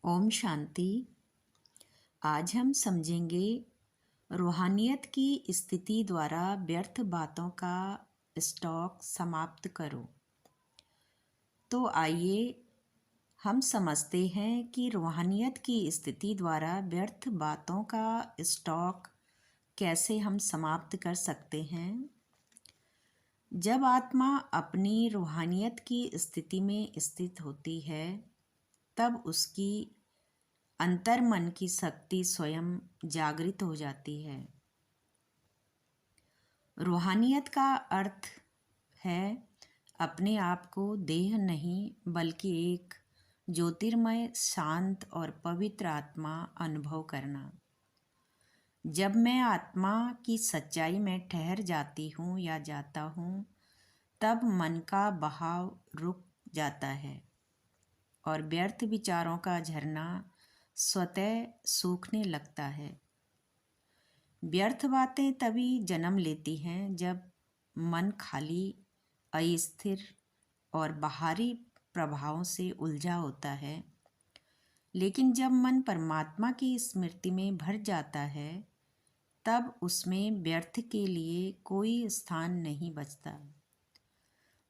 ओम शांति। आज हम समझेंगे रूहानियत की स्थिति द्वारा व्यर्थ बातों का स्टॉक समाप्त करो। तो आइए हम समझते हैं कि रूहानियत की स्थिति द्वारा व्यर्थ बातों का स्टॉक कैसे हम समाप्त कर सकते हैं। जब आत्मा अपनी रूहानियत की स्थिति में स्थित होती है तब उसकी अंतर मन की शक्ति स्वयं जागृत हो जाती है। रूहानियत का अर्थ है अपने आप को देह नहीं बल्कि एक ज्योतिर्मय शांत और पवित्र आत्मा अनुभव करना। जब मैं आत्मा की सच्चाई में ठहर जाती हूँ या जाता हूँ तब मन का बहाव रुक जाता है और व्यर्थ विचारों का झरना स्वतः सूखने लगता है। व्यर्थ बातें तभी जन्म लेती हैं जब मन खाली, अस्थिर और बाहरी प्रभावों से उलझा होता है। लेकिन जब मन परमात्मा की स्मृति में भर जाता है तब उसमें व्यर्थ के लिए कोई स्थान नहीं बचता।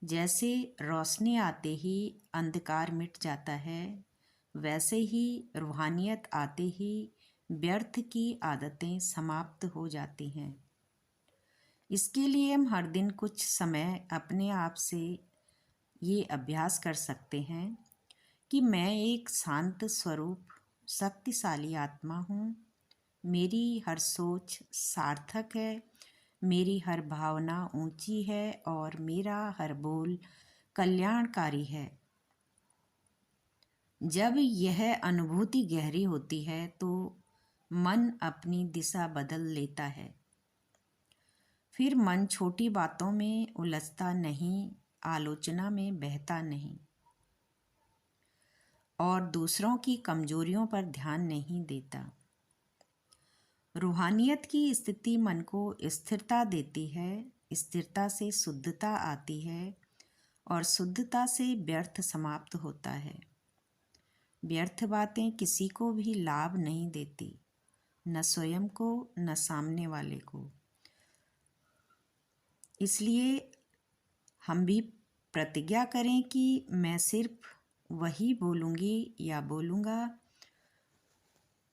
जैसे रोशनी आते ही अंधकार मिट जाता है, वैसे ही रूहानियत आते ही व्यर्थ की आदतें समाप्त हो जाती हैं। इसके लिए हम हर दिन कुछ समय अपने आप से ये अभ्यास कर सकते हैं कि मैं एक शांत स्वरूप शक्तिशाली आत्मा हूँ। मेरी हर सोच सार्थक है, मेरी हर भावना ऊंची है और मेरा हर बोल कल्याणकारी है। जब यह अनुभूति गहरी होती है तो मन अपनी दिशा बदल लेता है। फिर मन छोटी बातों में उलझता नहीं, आलोचना में बहता नहीं और दूसरों की कमजोरियों पर ध्यान नहीं देता। रूहानियत की स्थिति मन को स्थिरता देती है। स्थिरता से शुद्धता आती है और शुद्धता से व्यर्थ समाप्त होता है। व्यर्थ बातें किसी को भी लाभ नहीं देती, न स्वयं को न सामने वाले को। इसलिए हम भी प्रतिज्ञा करें कि मैं सिर्फ वही बोलूँगी या बोलूँगा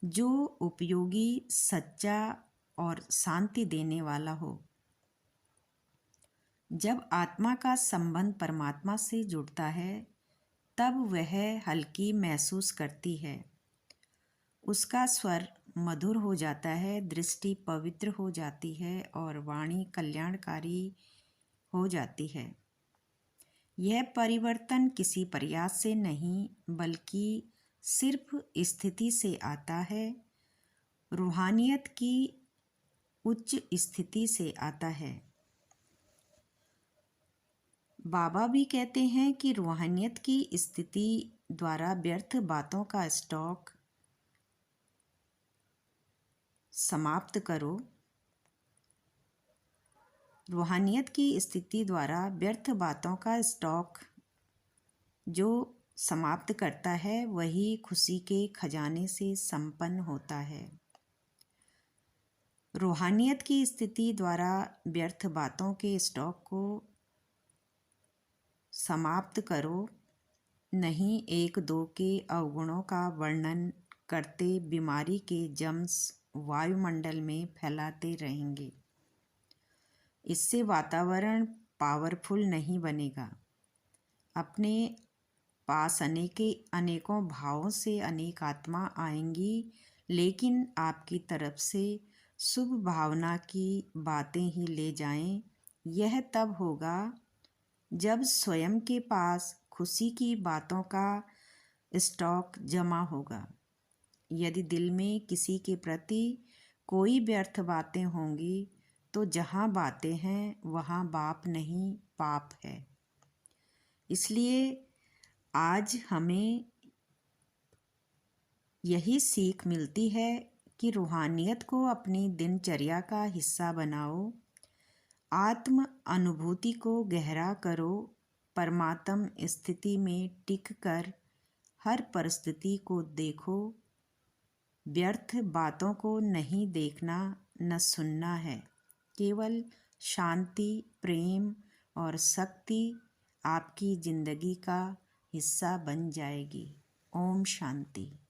जो उपयोगी, सच्चा और शांति देने वाला हो। जब आत्मा का संबंध परमात्मा से जुड़ता है तब वह हल्की महसूस करती है। उसका स्वर मधुर हो जाता है, दृष्टि पवित्र हो जाती है और वाणी कल्याणकारी हो जाती है। यह परिवर्तन किसी प्रयास से नहीं बल्कि सिर्फ स्थिति से आता है। रूहानियत की उच्च स्थिति से आता है। बाबा भी कहते हैं कि रूहानियत की स्थिति द्वारा व्यर्थ बातों का स्टॉक समाप्त करो। रूहानियत की स्थिति द्वारा व्यर्थ बातों का स्टॉक जो समाप्त करता है वही खुशी के खजाने से संपन्न होता है। रूहानियत की स्थिति द्वारा व्यर्थ बातों के स्टॉक को समाप्त करो, नहीं एक दो के अवगुणों का वर्णन करते बीमारी के जम्स वायुमंडल में फैलाते रहेंगे। इससे वातावरण पावरफुल नहीं बनेगा। अपने पास अनेकों भावों से अनेक आत्मा आएंगी, लेकिन आपकी तरफ से शुभ भावना की बातें ही ले जाएं। यह तब होगा जब स्वयं के पास खुशी की बातों का स्टॉक जमा होगा। यदि दिल में किसी के प्रति कोई व्यर्थ बातें होंगी तो जहाँ बातें हैं वहाँ बाप नहीं पाप है। इसलिए आज हमें यही सीख मिलती है कि रूहानियत को अपनी दिनचर्या का हिस्सा बनाओ। आत्म अनुभूति को गहरा करो। परमात्म स्थिति में टिक कर हर परिस्थिति को देखो, व्यर्थ बातों को नहीं देखना न सुनना है। केवल शांति, प्रेम और शक्ति आपकी जिंदगी का हिस्सा बन जाएगी। ओम शांति।